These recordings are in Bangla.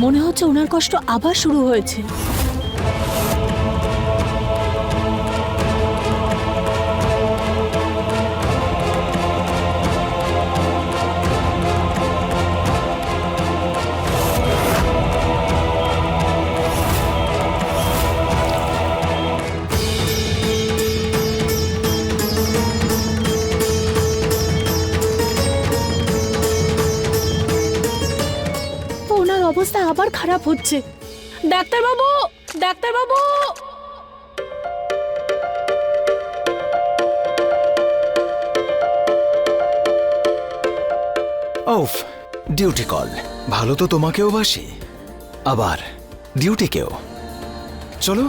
মনে হচ্ছে ওনার কষ্ট আবার শুরু হয়েছে। ওনার অবস্থা আবার খারাপ হচ্ছে। ডাক্তারবাবু, ডাক্তারবাবু! ওফ, ডিউটি কল। ভালো তো তোমাকেও বাসি, আবার ডিউটিকেও। চলো।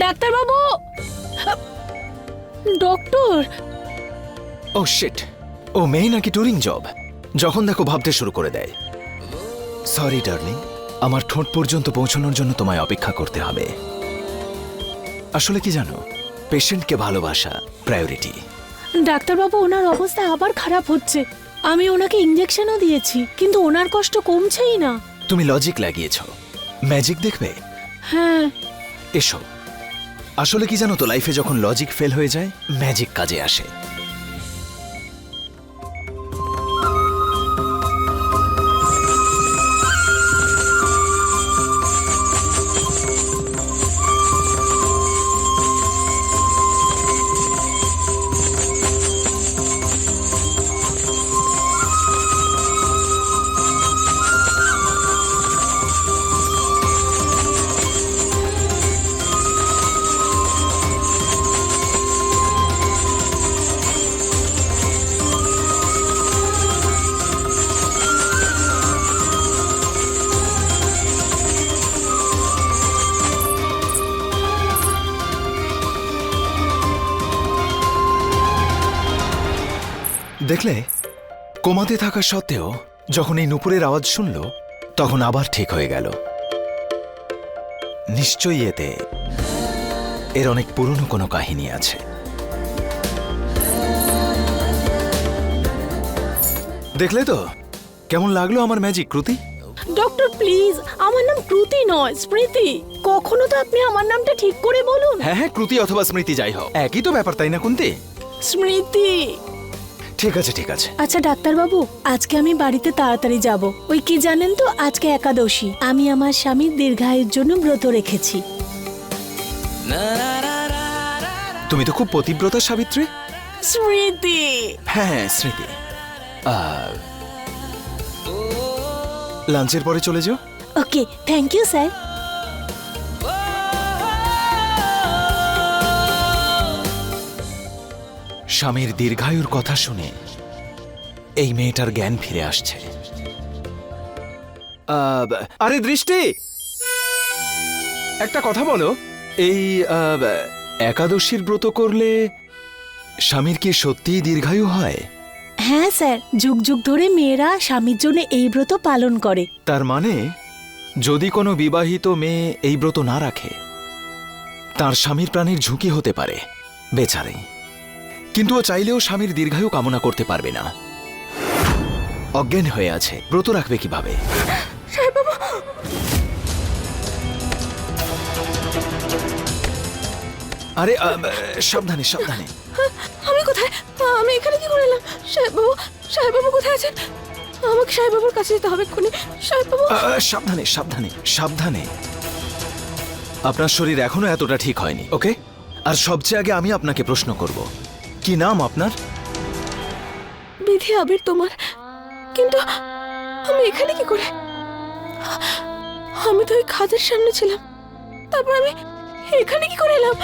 ডাক্তারবাবু! ডক্টর! ও শিট, ও মেয়ে নাকি টুরিং জব? যখন দেখো ভাবতে শুরু করে দেয়। সরি ডার্লিং, আমার ঠোঁট পর্যন্ত পৌঁছানোর জন্য তোমায় অপেক্ষা করতে হবে। আসলে কি জানো, পেশেন্টকে ভালোবাসা প্রায়োরিটি। ডাক্তারবাবু, ওনার অবস্থা আবার খারাপ হচ্ছে। আমি ওনাকে ইঞ্জেকশনও দিয়েছি, কিন্তু ওনার কষ্ট কমছেই না। তুমি লজিক লাগিয়েছো, ম্যাজিক দেখবে? হ্যাঁ। এসো। আসলে কি জানো তো, লাইফে যখন লজিক ফেল হয়ে যায়, ম্যাজিক কাজে আসে। দেখলে, কোমাতে থাকা সত্ত্বেও যখন এই নুপুরের আওয়াজ শুনল, তখন আবার ঠিক হয়ে গেল। নিশ্চয়ই এর অনেক পুরনো কোনো কাহিনী আছে। দেখলে তো কেমন লাগলো আমার ম্যাজিক, কৃতি? ডক্টর প্লিজ, আমার নাম কৃতি নয়, স্মৃতি। কখনো তো আপনি আমার নামটা ঠিক করে বলুন। হ্যাঁ হ্যাঁ, কৃতি অথবা স্মৃতি যাই হোক, একই তো ব্যাপার, তাই না কুন্তি? স্মৃতি। ঠিক আছে ঠিক আছে। আচ্ছা ডাক্তারবাবু, আজকে আমি বাড়িতে তাড়াতাড়ি যাব। ওই কি জানেন তো, আজকে একাদশী। আমি আমার স্বামীর দীর্ঘায়ুর জন্য ব্রত রেখেছি। তুমি তো খুব পতিব্রতা সাবিত্রী। স্মৃতি। হ্যাঁ স্মৃতি। লাঞ্চের পরে চলে যাও। ওকে, থ্যাংক ইউ স্যার। স্বামীর দীর্ঘায়ুর কথা শুনে এই মেয়েটার জ্ঞান ফিরে আসছে। আরে দৃষ্টি, একটা কথা বলো, এই একাদশীর ব্রত করলে স্বামীর কি সত্যিই দীর্ঘায়ু হয়? হ্যাঁ স্যার, যুগ যুগ ধরে মেয়েরা স্বামীর জন্য এই ব্রত পালন করে। তার মানে যদি কোনো বিবাহিত মেয়ে এই ব্রত না রাখে, তার স্বামীর প্রাণের ঝুঁকি হতে পারে। বেচারি, কিন্তু ও চাইলেও স্বামীর দীর্ঘায়ু কামনা করতে পারবে না। অজ্ঞান হয়ে আছে, ব্রত রাখবে কিভাবে? আরে সাবধানে সাবধানে। আমি কোথায়? আমি এখানে কি করে এলাম? সাহেববাবু, সাহেববাবু কোথায় আছেন? আমাকে সাহেববাবুর কাছে যেতে হবে এক্ষুনি। সাহেববাবু, সাবধানে সাবধানে সাবধানে। আপনার শরীর এখনো এতটা ঠিক হয়নি, ওকে? আর সবচেয়ে আগে আমি আপনাকে প্রশ্ন করব, কি নাম আপনার? বিধি আবির তোমার। কিন্তু আমি এখানে কি করে? আমি তো ওই খাদের সামনে ছিলাম, তারপর আমি এখানে কি করে এলাম?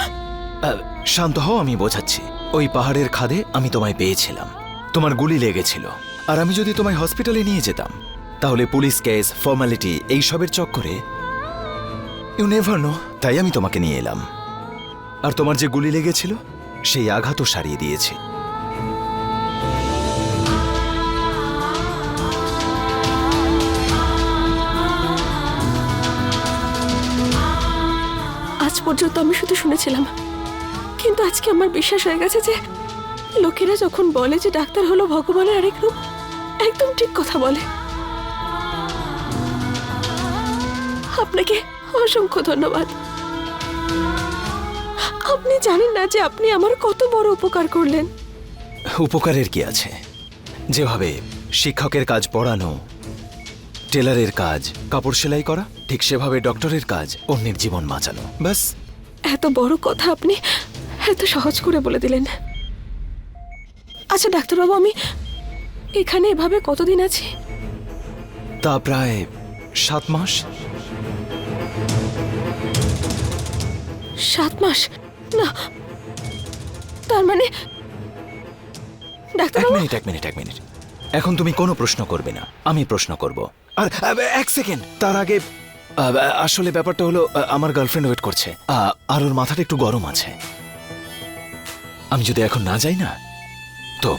শান্ত হও, আমি বোঝাচ্ছি। ওই পাহাড়ের খাদে আমি তোমায় পেয়েছিলাম, তোমার গুলি লেগেছিল। আর আমি যদি তোমায় হসপিটালে নিয়ে যেতাম, তাহলে পুলিশ কেস, ফর্মালিটি, এই সবের চক্করে ইউ নেভার নো, তাই আমি তোমাকে নিয়ে এলাম। আর তোমার যে গুলি লেগেছিল, সেই আঘাতও সারিয়ে দিয়েছি। আজ পর্যন্ত আমি শুধু শুনেছিলাম, কিন্তু আজকে আমার বিশ্বাস হয়ে গেছে যে লোকেরা যখন বলে যে ডাক্তার হলো ভগবানের আরেক রূপ, একদম ঠিক কথা বলে। আপনাকে অসংখ্য ধন্যবাদ। আপনি জানেন না যে আপনি আমার কত বড় উপকার করলেন। উপকারের কি আছে? যেভাবে শিক্ষকের কাজ পড়ানো, টেলারের কাজ কাপড় সেলাই করা, ঠিক সেভাবে ডক্টরের কাজ অন্যের জীবন বাঁচানো। ব্যাস। এত বড় কথা আপনি এত সহজ করে বলে দিলেন। আচ্ছা ডাক্তারবাবু, আমি এখানে এভাবে কতদিন আছি? তা প্রায় 7 মাস। 7 মাস? না, তার মানে ডাক্তারবাবু। এক মিনিট। এখন তুমি কোনো প্রশ্ন করবে না, আমি প্রশ্ন করব। আর এক সেকেন্ড, তার আগে আসলে ব্যাপারটা হলো আমার গার্লফ্রেন্ড ওয়েট করছে, আর ওর মাথাটা একটু গরম আছে। আমি যদি এখন না যাই না তো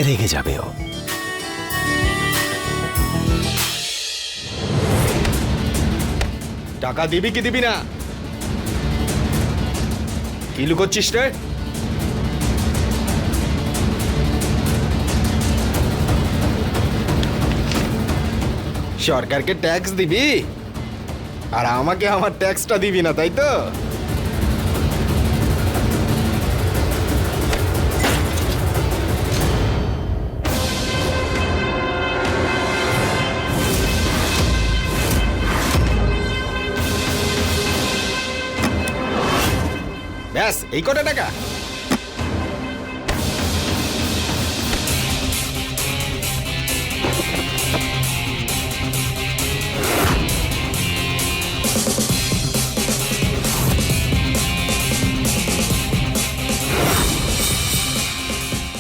রেগে যাবে ও। টাকা দিবি কি দিবি না? কি লুকোচ্ছিস রে? সরকারকে ট্যাক্স দিবি আর আমাকে আমার ট্যাক্সটা দিবি না, তাই তো? ব্যাস, এই কটা টাকা?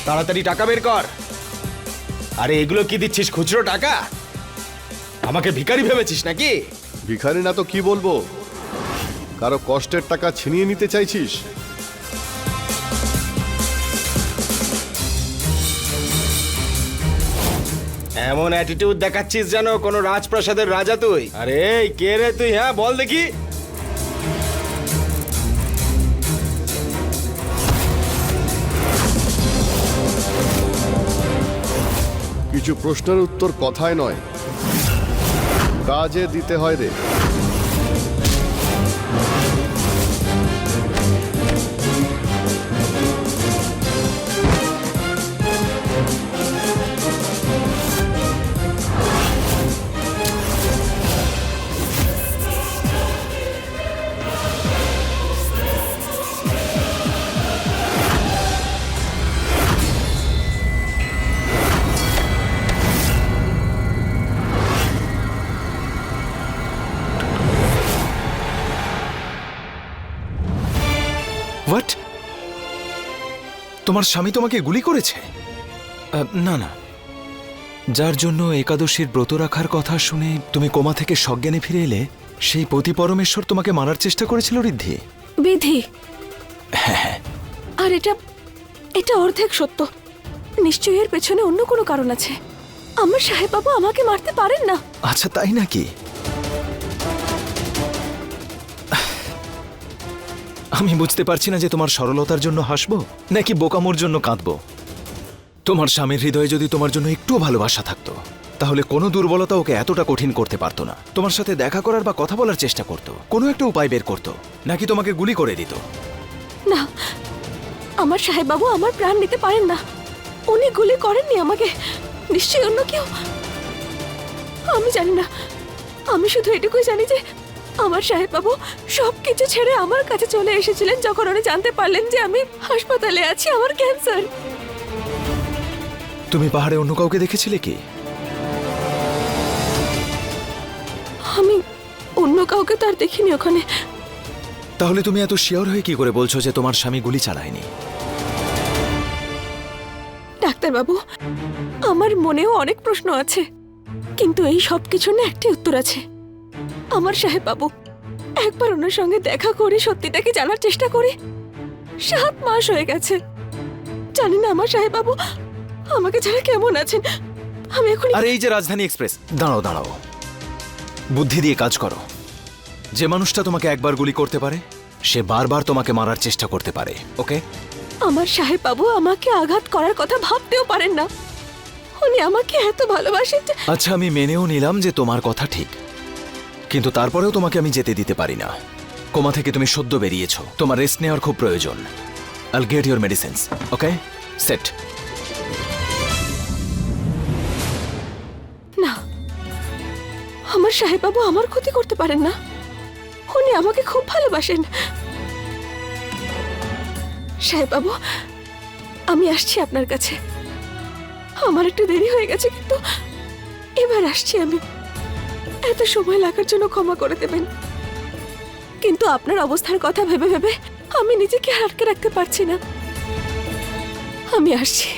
তাড়াতাড়ি টাকা বের কর। আরে এগুলো কি দিচ্ছিস, খুচরো টাকা? আমাকে ভিখারি ভেবেছিস নাকি? ভিখারি না তো কি বলবো, কারো কষ্টের টাকা ছিনিয়ে নিতে চাইছিস? এমন অ্যাটিটিউড দেখাচ্ছিস যেন কোনো রাজপ্রাসাদের রাজা তুই। আরে এই কে রে তুই? হ্যাঁ বল দেখি। কিছু প্রশ্নের উত্তর কথায় নয়, কাজে দিতে হয় রে। হোয়াট? তোমার স্বামী তোমাকে গুলি করেছে? না, যার জন্য একাদশীর ব্রত রাখার কথা শুনে তুমি কোমা থেকে সজ্ঞানে ফিরে এলে, সেই পতি পরমেশ্বর তোমাকে মারার চেষ্টা করেছিল ঋদ্ধি। বিধি। হ্যাঁ। আর এটা অর্ধেক সত্য। নিশ্চয়ই এর পেছনে অন্য কোনো কারণ আছে। আমার সাহেব বাবু আমাকে মারতে পারেন না। আচ্ছা, তাই নাকি? আমি বুঝতে পারছি না যে তোমার সরলতার জন্য হাসবো নাকি বোকামোর জন্য কাঁদবো। তোমার স্বামীর হৃদয়ে যদি তোমার জন্য একটুও ভালোবাসা থাকতো, তাহলে কোনো দুর্বলতা ওকে এতটা কঠিন করতে পারতো না। তোমার সাথে দেখা করার বা কথা বলার চেষ্টা করতো, কোনো একটা উপায় বের করতো, নাকি তোমাকে গুলি করে দিত। না, আমার সাহেব বাবু আমার প্রাণ নিতে পারেন না। উনি গুলি করেননি আমাকে। নিশ্চয়ই অন্য কেউ। আমি জানি না। আমি শুধু এটুকুই জানি যে আমার সাহেব বাবু সবকিছু ছেড়ে আমার কাছে চলে এসেছিলেন যখন উনি জানতে পারলেন যে আমি হাসপাতালে আছি, আমার ক্যান্সার। তুমি পাহাড়ে অন্য কাউকে দেখেছিলে কি? আমি অন্য কাউকে তার দেখিনি ওখানে। তাহলে তুমি এত শিওর হয়ে কি করে বলছো যে তোমার স্বামী গুলি চালায়নি? ডাক্তারবাবু, আমার মনেও অনেক প্রশ্ন আছে, কিন্তু এই সব কিছুর না একটি উত্তর আছে। আমার সাহেব বাবু একবার ওনার সঙ্গে দেখা করে সত্যিটাকে জানার চেষ্টা করি 7 মাস হয়ে গেছে। জানি না আমার সাহেব বাবু আমাকে ছাড়া কেমন আছেন। আমি এখন আর এই যে রাজধানী এক্সপ্রেস, দাঁড়াও দাঁড়াও, বুদ্ধি দিয়ে কাজ করো। যে মানুষটা তোমাকে একবার গুলি করতে পারে সে বারবার তোমাকে মারার চেষ্টা করতে পারে, ওকে? আমার সাহেব বাবু আমাকে আঘাত করার কথা ভাবতেও পারেন না। উনি আমাকে এত ভালোবাসেন যে আচ্ছা, আমি মেনেও নিলাম যে তোমার কথা ঠিক, কিন্তু তারপরেও তোমাকে আমি যেতে দিতে পারি না। কোমা থেকে তুমি সদ্য বেরিয়েছো, তোমার রেস্ট নেওয়ার খুব প্রয়োজন। আইল get your medicines, okay? Set. না, আমার সাহেব বাবু আমার ক্ষতি করতে পারেন না। উনি আমাকে খুব ভালোবাসেন। সাহেব বাবু, আমি আসছি আপনার কাছে। আমার একটু দেরি হয়ে গেছে, কিন্তু এবার আসছি আমি। এত সময় লাগার জন্য ক্ষমা করে দেবেন, কিন্তু আপনার অবস্থার কথা ভেবে ভেবে আমি নিজেকে আটকে রাখতে পারছি না। আমি আসছি।